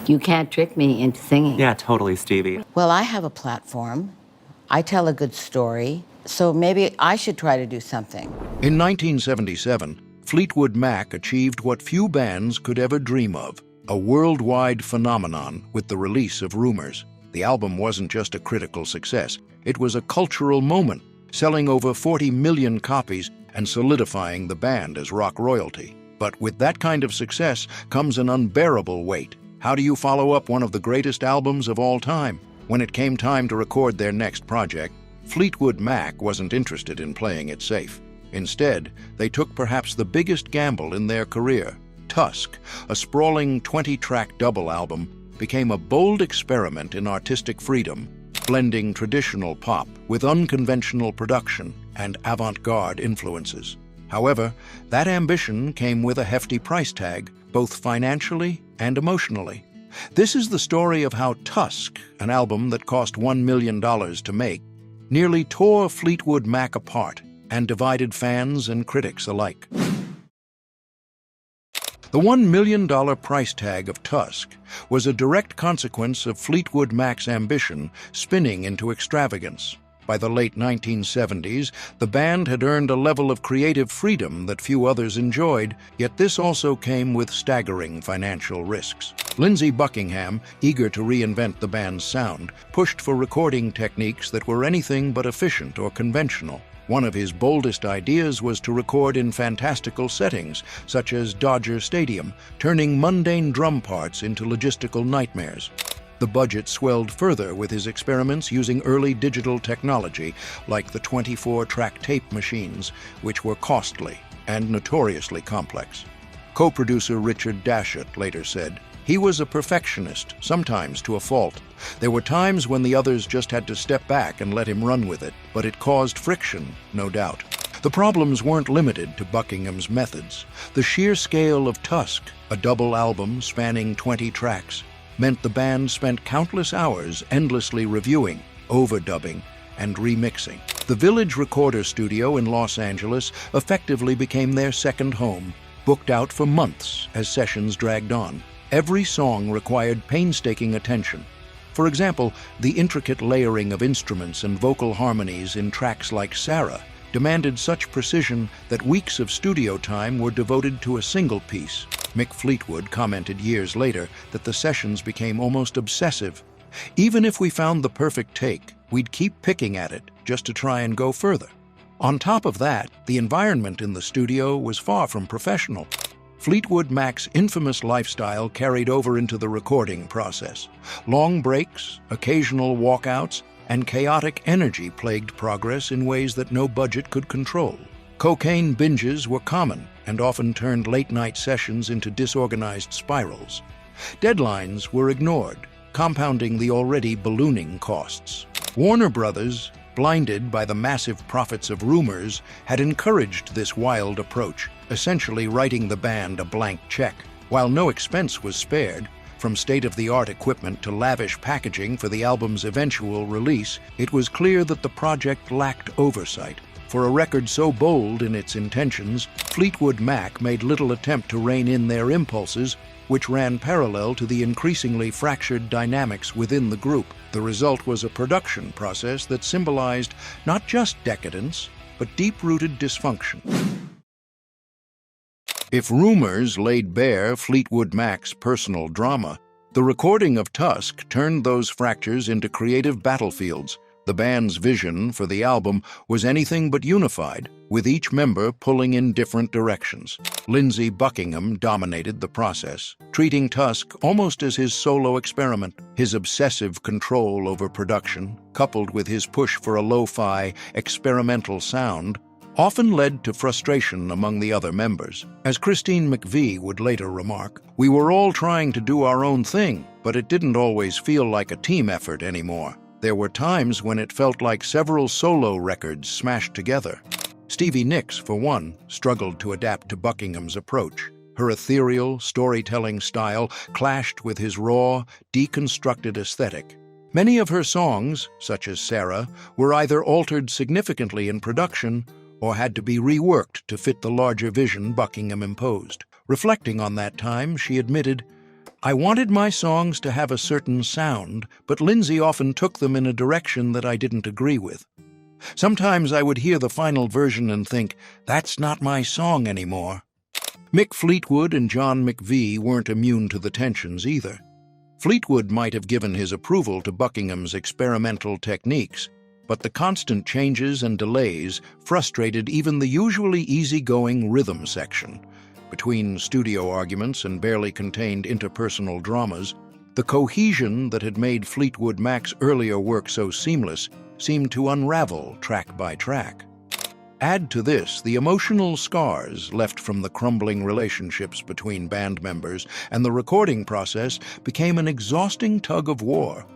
You can't trick me into singing. Yeah, totally, Stevie. Well, I have a platform. I tell a good story, so maybe I should try to do something. In 1977, Fleetwood Mac achieved what few bands could ever dream of, a worldwide phenomenon with the release of Rumors. The album wasn't just a critical success, it was a cultural moment, selling over 40 million copies and solidifying the band as rock royalty. But with that kind of success comes an unbearable weight. How do you follow up one of the greatest albums of all time? When it came time to record their next project, Fleetwood Mac wasn't interested in playing it safe. Instead, they took perhaps the biggest gamble in their career. Tusk, a sprawling 20-track double album, became a bold experiment in artistic freedom, blending traditional pop with unconventional production and avant-garde influences. However, that ambition came with a hefty price tag, both financially and emotionally. This is the story of how Tusk, an album that cost $1 million to make, nearly tore Fleetwood Mac apart and divided fans and critics alike. The $1 million price tag of Tusk was a direct consequence of Fleetwood Mac's ambition spinning into extravagance. By the late 1970s, the band had earned a level of creative freedom that few others enjoyed, yet this also came with staggering financial risks. Lindsey Buckingham, eager to reinvent the band's sound, pushed for recording techniques that were anything but efficient or conventional. One of his boldest ideas was to record in fantastical settings, such as Dodger Stadium, turning mundane drum parts into logistical nightmares. The budget swelled further with his experiments using early digital technology, like the 24-track tape machines, which were costly and notoriously complex. Co-producer Richard Dashut later said, "He was a perfectionist, sometimes to a fault. There were times when the others just had to step back and let him run with it, but it caused friction, no doubt." The problems weren't limited to Buckingham's methods. The sheer scale of Tusk, a double album spanning 20 tracks, meant the band spent countless hours endlessly reviewing, overdubbing, and remixing. The Village Recorder Studio in Los Angeles effectively became their second home, booked out for months as sessions dragged on. Every song required painstaking attention. For example, the intricate layering of instruments and vocal harmonies in tracks like Sarah demanded such precision that weeks of studio time were devoted to a single piece. Mick Fleetwood commented years later that the sessions became almost obsessive. "Even if we found the perfect take, we'd keep picking at it just to try and go further." On top of that, the environment in the studio was far from professional. Fleetwood Mac's infamous lifestyle carried over into the recording process. Long breaks, occasional walkouts, and chaotic energy plagued progress in ways that no budget could control. Cocaine binges were common and often turned late-night sessions into disorganized spirals. Deadlines were ignored, compounding the already ballooning costs. Warner Brothers, blinded by the massive profits of Rumors, had encouraged this wild approach, essentially writing the band a blank check. While no expense was spared, from state-of-the-art equipment to lavish packaging for the album's eventual release, it was clear that the project lacked oversight. For a record so bold in its intentions, Fleetwood Mac made little attempt to rein in their impulses, which ran parallel to the increasingly fractured dynamics within the group. The result was a production process that symbolized not just decadence, but deep-rooted dysfunction. If Rumors laid bare Fleetwood Mac's personal drama, the recording of Tusk turned those fractures into creative battlefields. The band's vision for the album was anything but unified, with each member pulling in different directions. Lindsey Buckingham dominated the process, treating Tusk almost as his solo experiment. His obsessive control over production, coupled with his push for a lo-fi, experimental sound, often led to frustration among the other members. As Christine McVie would later remark, "We were all trying to do our own thing, but it didn't always feel like a team effort anymore. There were times when it felt like several solo records smashed together." Stevie Nicks, for one, struggled to adapt to Buckingham's approach. Her ethereal, storytelling style clashed with his raw, deconstructed aesthetic. Many of her songs, such as Sarah, were either altered significantly in production or had to be reworked to fit the larger vision Buckingham imposed. Reflecting on that time, she admitted, I wanted my songs to have a certain sound, but Lindsey often took them in a direction that I didn't agree with. Sometimes I would hear the final version and think, that's not my song anymore. Mick Fleetwood and John McVie weren't immune to the tensions either. Fleetwood might have given his approval to Buckingham's experimental techniques, but the constant changes and delays frustrated even the usually easygoing rhythm section. Between studio arguments and barely contained interpersonal dramas, the cohesion that had made Fleetwood Mac's earlier work so seamless seemed to unravel track by track. Add to this the emotional scars left from the crumbling relationships between band members, and the recording process became an exhausting tug-of-war.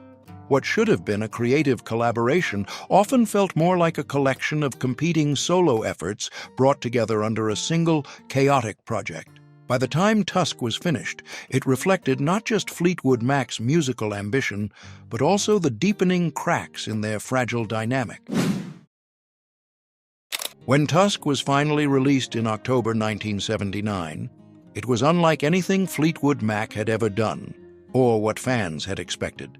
What should have been a creative collaboration often felt more like a collection of competing solo efforts brought together under a single, chaotic project. By the time Tusk was finished, it reflected not just Fleetwood Mac's musical ambition, but also the deepening cracks in their fragile dynamic. When Tusk was finally released in October 1979, it was unlike anything Fleetwood Mac had ever done, or what fans had expected.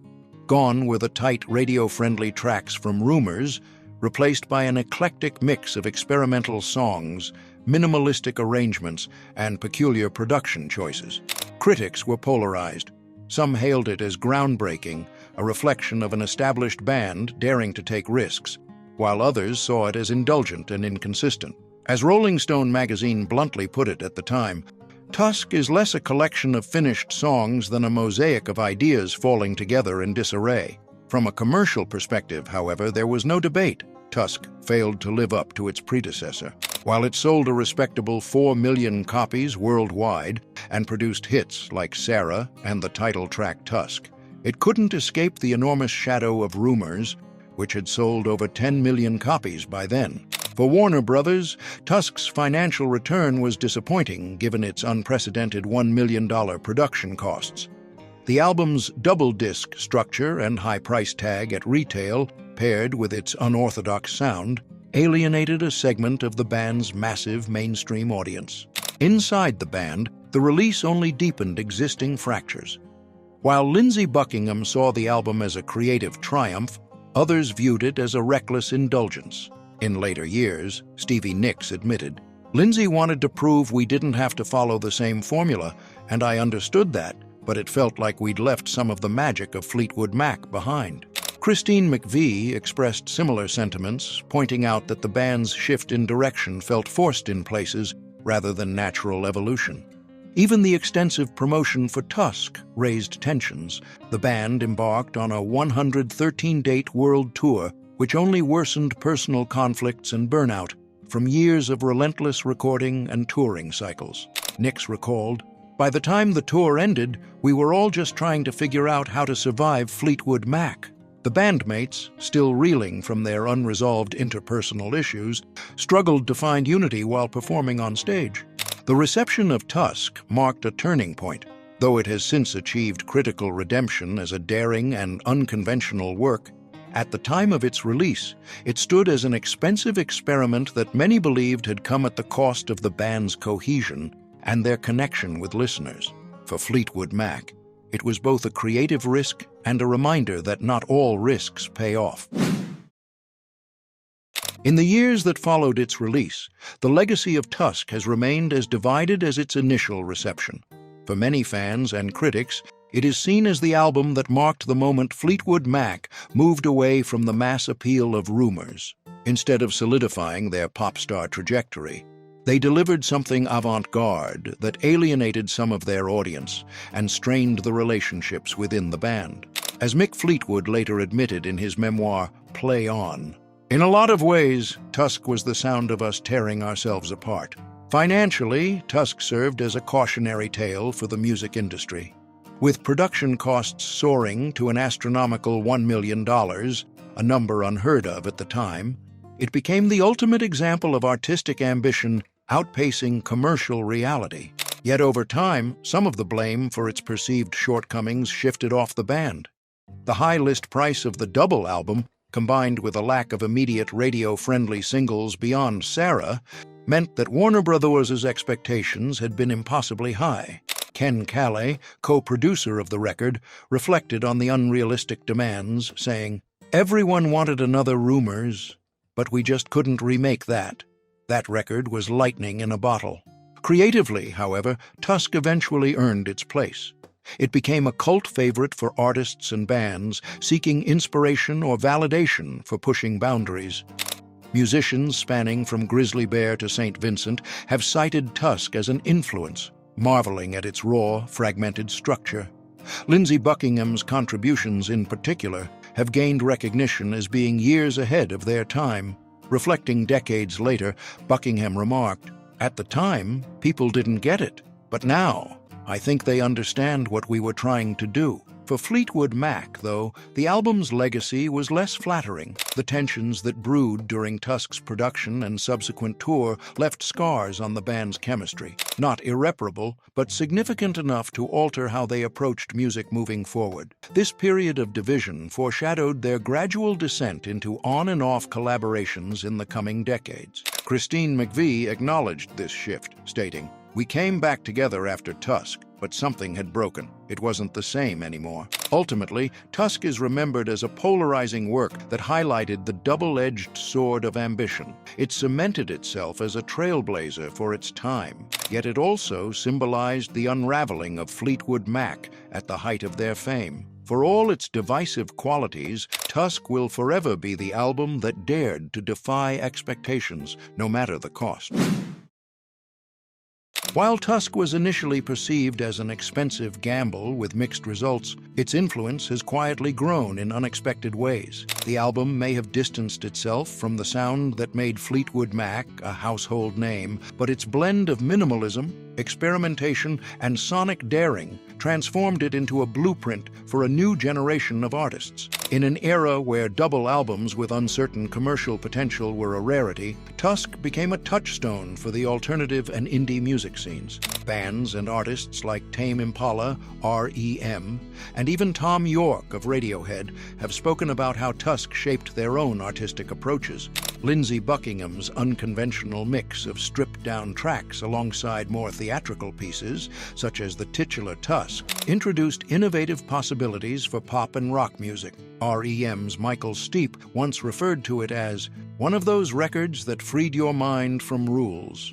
Gone were the tight, radio-friendly tracks from Rumors, replaced by an eclectic mix of experimental songs, minimalistic arrangements, and peculiar production choices. Critics were polarized. Some hailed it as groundbreaking, a reflection of an established band daring to take risks, while others saw it as indulgent and inconsistent. As Rolling Stone magazine bluntly put it at the time, Tusk is less a collection of finished songs than a mosaic of ideas falling together in disarray. From a commercial perspective, however, there was no debate. Tusk failed to live up to its predecessor. While it sold a respectable 4 million copies worldwide and produced hits like Sarah and the title track Tusk, it couldn't escape the enormous shadow of Rumors, which had sold over 10 million copies by then. For Warner Brothers, Tusk's financial return was disappointing given its unprecedented $1 million production costs. The album's double-disc structure and high price tag at retail, paired with its unorthodox sound, alienated a segment of the band's massive mainstream audience. Inside the band, the release only deepened existing fractures. While Lindsey Buckingham saw the album as a creative triumph, others viewed it as a reckless indulgence. In later years, Stevie Nicks admitted, "Lindsey wanted to prove we didn't have to follow the same formula, and I understood that, but it felt like we'd left some of the magic of Fleetwood Mac behind." Christine McVie expressed similar sentiments, pointing out that the band's shift in direction felt forced in places rather than natural evolution. Even the extensive promotion for Tusk raised tensions. The band embarked on a 113-date world tour, which only worsened personal conflicts and burnout from years of relentless recording and touring cycles. Nicks recalled, "By the time the tour ended, we were all just trying to figure out how to survive Fleetwood Mac." The bandmates, still reeling from their unresolved interpersonal issues, struggled to find unity while performing on stage. The reception of Tusk marked a turning point. Though it has since achieved critical redemption as a daring and unconventional work, at the time of its release, it stood as an expensive experiment that many believed had come at the cost of the band's cohesion and their connection with listeners. For Fleetwood Mac, it was both a creative risk and a reminder that not all risks pay off. In the years that followed its release, the legacy of Tusk has remained as divided as its initial reception. For many fans and critics, it is seen as the album that marked the moment Fleetwood Mac moved away from the mass appeal of Rumors. Instead of solidifying their pop star trajectory, they delivered something avant-garde that alienated some of their audience and strained the relationships within the band. As Mick Fleetwood later admitted in his memoir, Play On, "In a lot of ways, Tusk was the sound of us tearing ourselves apart." Financially, Tusk served as a cautionary tale for the music industry. With production costs soaring to an astronomical $1 million, a number unheard of at the time, it became the ultimate example of artistic ambition outpacing commercial reality. Yet over time, some of the blame for its perceived shortcomings shifted off the band. The high list price of the double album, combined with a lack of immediate radio-friendly singles beyond Sarah, meant that Warner Brothers' expectations had been impossibly high. Ken Calais, co-producer of the record, reflected on the unrealistic demands, saying, "Everyone wanted another Rumors, but we just couldn't remake that. That record was lightning in a bottle." Creatively, however, Tusk eventually earned its place. It became a cult favorite for artists and bands seeking inspiration or validation for pushing boundaries. Musicians spanning from Grizzly Bear to St. Vincent have cited Tusk as an influence, marveling at its raw, fragmented structure. Lindsey Buckingham's contributions, in particular, have gained recognition as being years ahead of their time. Reflecting decades later, Buckingham remarked, "At the time, people didn't get it, but now, I think they understand what we were trying to do." For Fleetwood Mac, though, the album's legacy was less flattering. The tensions that brewed during Tusk's production and subsequent tour left scars on the band's chemistry. Not irreparable, but significant enough to alter how they approached music moving forward. This period of division foreshadowed their gradual descent into on and off collaborations in the coming decades. Christine McVie acknowledged this shift, stating, "We came back together after Tusk, but something had broken. It wasn't the same anymore." Ultimately, Tusk is remembered as a polarizing work that highlighted the double-edged sword of ambition. It cemented itself as a trailblazer for its time, yet it also symbolized the unraveling of Fleetwood Mac at the height of their fame. For all its divisive qualities, Tusk will forever be the album that dared to defy expectations, no matter the cost. While Tusk was initially perceived as an expensive gamble with mixed results, its influence has quietly grown in unexpected ways. The album may have distanced itself from the sound that made Fleetwood Mac a household name, but its blend of minimalism, experimentation, and sonic daring transformed it into a blueprint for a new generation of artists. In an era where double albums with uncertain commercial potential were a rarity, Tusk became a touchstone for the alternative and indie music scenes. Bands and artists like Tame Impala, REM, and even Tom York of Radiohead have spoken about how Tusk shaped their own artistic approaches. Lindsey Buckingham's unconventional mix of stripped-down tracks alongside more theatrical pieces, such as the titular Tusk, introduced innovative possibilities for pop and rock music. REM's Michael Stipe once referred to it as one of those records that freed your mind from rules.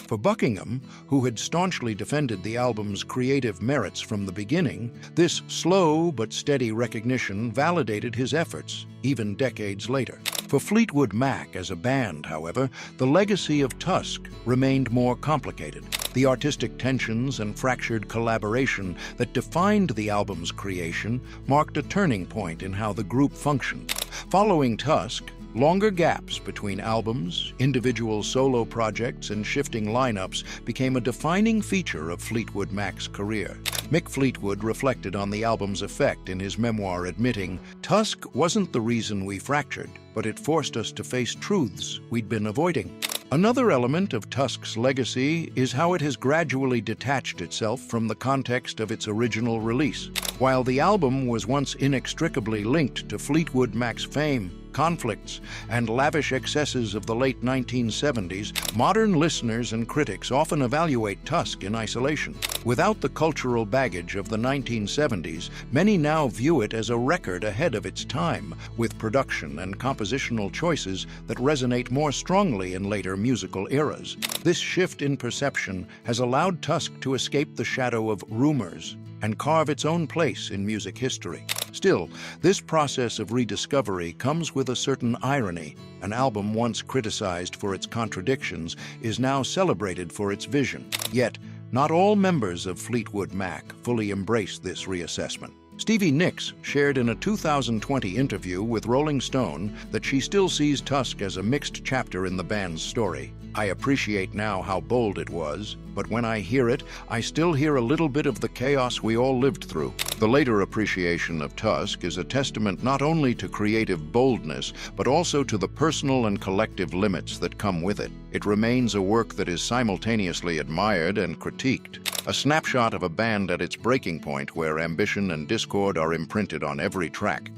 For Buckingham, who had staunchly defended the album's creative merits from the beginning, this slow but steady recognition validated his efforts, even decades later. For Fleetwood Mac as a band, however, the legacy of Tusk remained more complicated. The artistic tensions and fractured collaboration that defined the album's creation marked a turning point in how the group functioned. Following Tusk, longer gaps between albums, individual solo projects, and shifting lineups became a defining feature of Fleetwood Mac's career. Mick Fleetwood reflected on the album's effect in his memoir, admitting, "Tusk wasn't the reason we fractured, but it forced us to face truths we'd been avoiding." Another element of Tusk's legacy is how it has gradually detached itself from the context of its original release. While the album was once inextricably linked to Fleetwood Mac's fame, conflicts, and lavish excesses of the late 1970s, modern listeners and critics often evaluate Tusk in isolation. Without the cultural baggage of the 1970s, many now view it as a record ahead of its time, with production and compositional choices that resonate more strongly in later musical eras. This shift in perception has allowed Tusk to escape the shadow of rumors and carve its own place in music history. Still, this process of rediscovery comes with a certain irony. An album once criticized for its contradictions is now celebrated for its vision. Yet, not all members of Fleetwood Mac fully embrace this reassessment. Stevie Nicks shared in a 2020 interview with Rolling Stone that she still sees Tusk as a mixed chapter in the band's story. "I appreciate now how bold it was, but when I hear it, I still hear a little bit of the chaos we all lived through." The later appreciation of Tusk is a testament not only to creative boldness, but also to the personal and collective limits that come with it. It remains a work that is simultaneously admired and critiqued, a snapshot of a band at its breaking point where ambition and discord are imprinted on every track.